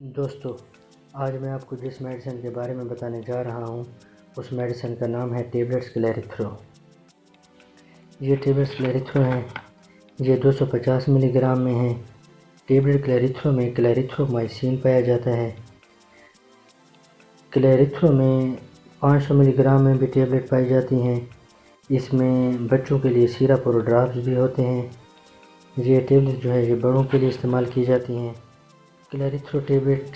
دوستو، آج میں آپ کو جس میڈیسن کے بارے میں بتانے جا رہا ہوں اس میڈیسن کا نام ہے ٹیبلٹس کلیریتھرو۔ یہ ٹیبلٹس کلیریتھرو ہیں، یہ 250 ملی گرام میں ہیں۔ ٹیبلٹ کلیریتھرو میں کلیریتھرومائسین پایا جاتا ہے۔ کلیریتھرو میں 500 ملی گرام میں بھی ٹیبلٹ پائی جاتی ہیں۔ اس میں بچوں کے لیے سیرپ اور ڈراپس بھی ہوتے ہیں۔ یہ ٹیبلٹ جو ہے یہ بڑوں کے لیے استعمال کی جاتی ہیں۔ کلیریتھرو ٹیبلٹ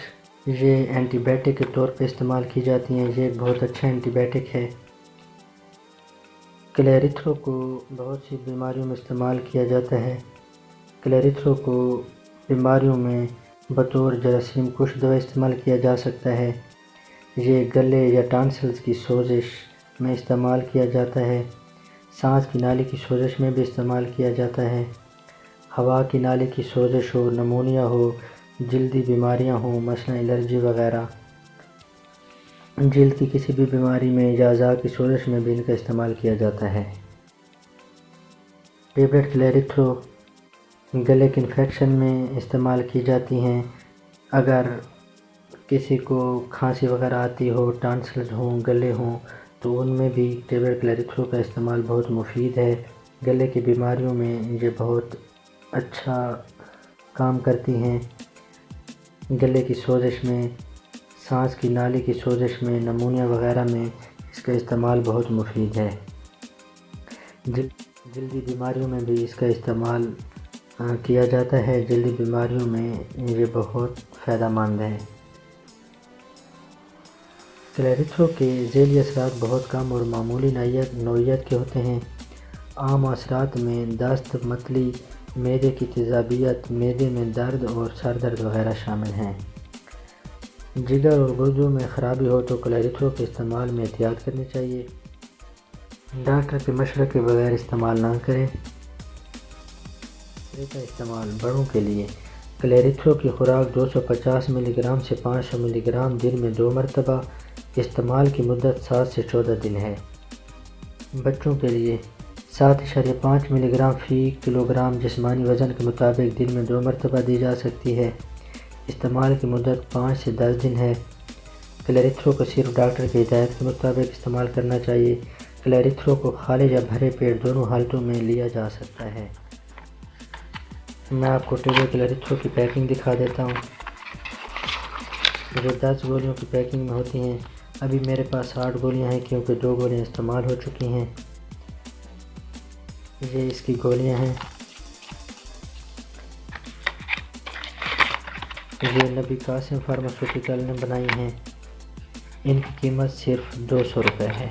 یہ اینٹی بائیوٹک کے طور پہ استعمال کی جاتی ہیں۔ یہ ایک بہت اچھا اینٹی بائیوٹک ہے۔ کلیریتھرو کو بہت سی بیماریوں میں استعمال کیا جاتا ہے۔ کلیریتھرو کو بیماریوں میں بطور جراثیم کش دوا استعمال کیا جا سکتا ہے۔ یہ گلے یا ٹانسلز کی سوزش میں استعمال کیا جاتا ہے۔ سانس کی نالی کی سوزش میں بھی استعمال کیا جاتا ہے۔ ہوا کی نالی کی سوزش ہو، نمونیا ہو، جلدی بیماریاں ہوں مثلا الرجی وغیرہ، جلد کی کسی بھی بیماری میں یا اعضاء کی سوزش میں بھی ان کا استعمال کیا جاتا ہے۔ ٹیبلٹ کلیریتھرو گلے کے انفیکشن میں استعمال کی جاتی ہیں۔ اگر کسی کو کھانسی وغیرہ آتی ہو، ٹانسلز ہوں، گلے ہوں، تو ان میں بھی ٹیبلٹ کلیریتھرو کا استعمال بہت مفید ہے۔ گلے کی بیماریوں میں یہ بہت اچھا کام کرتی ہیں۔ گلے کی سوزش میں، سانس کی نالی کی سوزش میں، نمونیا وغیرہ میں اس کا استعمال بہت مفید ہے۔ جلدی بیماریوں میں بھی اس کا استعمال کیا جاتا ہے۔ جلدی بیماریوں میں یہ بہت فائدہ مند ہے۔ کلیریتھرو کے ذیلی اثرات بہت کم اور معمولی نوعیت کے ہوتے ہیں۔ عام اثرات میں دست، متلی، معدے کی تیزابیت، معدے میں درد اور سر درد وغیرہ شامل ہیں۔ جگر اور گردوں میں خرابی ہو تو کلیریتھرو کے استعمال میں احتیاط کرنی چاہیے۔ ڈاکٹر کے مشورے کے بغیر استعمال نہ کریں۔ کا استعمال بڑوں کے لیے کلیریتھرو کی خوراک 250 ملی گرام سے 500 ملی گرام دن میں 2 مرتبہ۔ استعمال کی مدت 7 سے 14 دن ہے۔ بچوں کے لیے 7.5 ملی گرام فی کلو گرام جسمانی وزن کے مطابق دن میں 2 مرتبہ دی جا سکتی ہے۔ استعمال کی مدت 5 سے 10 دن ہے۔ کلیریتھرو کو صرف ڈاکٹر کی ہدایت کے مطابق استعمال کرنا چاہیے۔ کلیریتھرو کو خالی یا بھرے پیٹ دونوں حالتوں میں لیا جا سکتا ہے۔ میں آپ کو ٹیبلٹ کلیریتھرو کی پیکنگ دکھا دیتا ہوں۔ جو 10 گولیوں کی پیکنگ میں ہوتی ہیں۔ ابھی میرے پاس 8 گولیاں ہیں کیونکہ 2 گولیاں استعمال ہو چکی ہیں۔ یہ اس کی گولیاں ہیں۔ یہ نبی قاسم فارماسیوٹیکل نے بنائی ہیں۔ ان کی قیمت صرف 200 روپے ہے۔